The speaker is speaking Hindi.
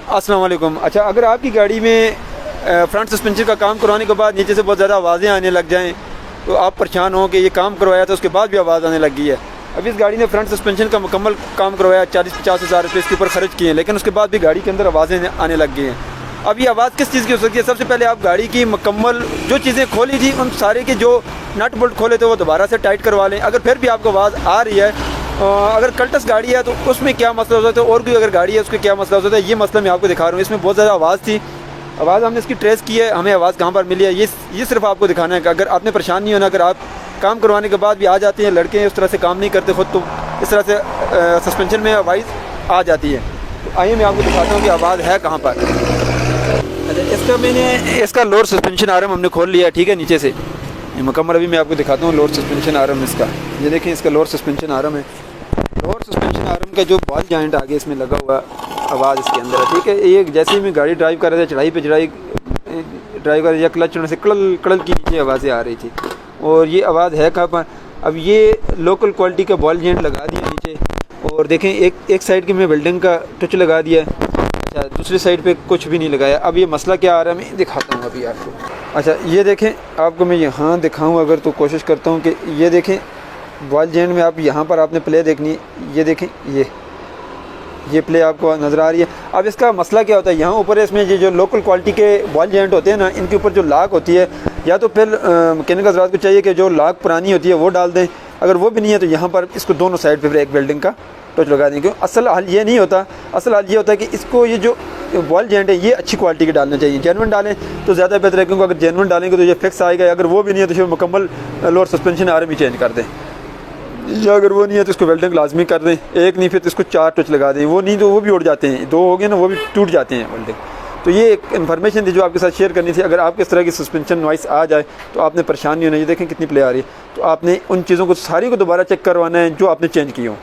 अस्सलाम वालेकुम। अच्छा, अगर आपकी गाड़ी में फ्रंट सस्पेंशन का काम करवाने के बाद नीचे से बहुत ज़्यादा आवाज़ें आने लग जाएं तो आप परेशान हो कि ये काम करवाया तो उसके बाद भी आवाज़ आने लग गई है। अभी इस गाड़ी ने फ्रंट सस्पेंशन का मुकम्मल काम करवाया, 40-50 हज़ार रुपये इसके ऊपर खर्च किए हैं, लेकिन उसके बाद भी गाड़ी के अंदर आवाज़ें आने लग गई हैं। अब ये आवाज़ किस चीज़ की हो सकती है? सबसे पहले आप गाड़ी की मुकम्मल जो चीज़ें खोली थी उन सारे के जो नट बोल्ट खोले थे वो दोबारा से टाइट करवा लें। अगर फिर भी आपको आवाज़ आ रही है, अगर कल्टस गाड़ी है तो उसमें क्या मसला हो सकता है, और कोई अगर गाड़ी है उसके क्या मसला हो सकता है, ये मसला मैं आपको दिखा रहा हूँ। इसमें बहुत ज़्यादा आवाज़ थी, आवाज़ हमने इसकी ट्रेस की है, हमें आवाज़ कहाँ पर मिली है ये सिर्फ आपको दिखाना है कि अगर आपने परेशान नहीं होना। अगर आप काम करवाने के बाद भी आ जाते हैं, लड़के उस तरह से काम नहीं करते खुद, तो इस तरह से सस्पेंशन में आवाज़ आ जाती है। तो आइए मैं आपको दिखाता हूँ कि आवाज़ है कहाँ पर। अच्छा, इसका लोअर सस्पेंशन आर्म हमने खोल लिया, ठीक है, नीचे से मुकम्मल। अभी मैं आपको दिखाता हूँ लोअर सस्पेंशन आर्म इसका। ये देखें, इसका लोअर सस्पेंशन आर्म है। लोअर सस्पेंशन आर्म का जो बॉल जॉइंट आगे इसमें लगा हुआ आवाज़ इसके अंदर है, ठीक है। ये जैसे ही मैं गाड़ी ड्राइव कर रहे थे, चढ़ाई पे चढ़ाई ड्राइव कर या क्लच चढ़ने से कड़ल कड़ल की नीचे आवाज़ें आ रही थी। और ये आवाज़ है कहाँ पर? अब ये लोकल क्वालिटी का बॉल जॉइंट लगा दिया नीचे, और देखें एक साइड के मैं वेल्डिंग का टच लगा दिया है। अच्छा, दूसरी साइड पे कुछ भी नहीं लगाया। अब ये मसला क्या आ रहा है मैं दिखाता हूँ अभी आपको। अच्छा, ये देखें, आपको मैं यहाँ दिखाऊँ अगर तो कोशिश करता हूँ कि ये देखें बॉल जॉइंट में आप यहाँ पर आपने प्ले देखनी है। ये देखें, ये प्ले आपको नज़र आ रही है। अब इसका मसला क्या होता है, यहाँ ऊपर इसमें ये जो लोकल क्वालिटी के बॉल जॉइंट होते हैं ना, इनके ऊपर जो लाक होती है, या तो फिर मैकेनिकल हज़रात को चाहिए कि जो लाक पुरानी होती है वो डाल दें। अगर वो भी नहीं है तो यहाँ पर इसको दोनों साइड पे फिर एक वेल्डिंग का टच लगा दें। क्योंकि असल हाल ये नहीं होता, असल हाल ये होता है कि इसको ये जो बॉल जॉइंट है ये अच्छी क्वालिटी के डालना चाहिए। जेन्युइन डालें तो ज़्यादा बेहतर है, क्योंकि अगर जेन्युइन डालेंगे तो ये फिक्स आएगा। अगर वो भी नहीं है तो फिर मुकम्मल लोअर सस्पेंशन आर्म ही चेंज कर दें, या अगर वो नहीं है तो इसको वेल्डिंग लाजमी कर दें। एक नहीं फिर तो इसको 4 टच लगा दें, वो नहीं तो वो भी उड़ जाते हैं, 2 हो गए ना वो भी टूट जाते हैं वेल्डिंग। तो ये एक इन्फॉर्मेशन थी जो आपके साथ शेयर करनी थी। अगर आपके इस तरह की सस्पेंशन नॉइस आ जाए तो आपने परेशान नहीं होना। ये देखें कितनी प्ले आ रही है, तो आपने उन चीज़ों को सारी को दोबारा चेक करवाना है जो आपने चेंज की हो।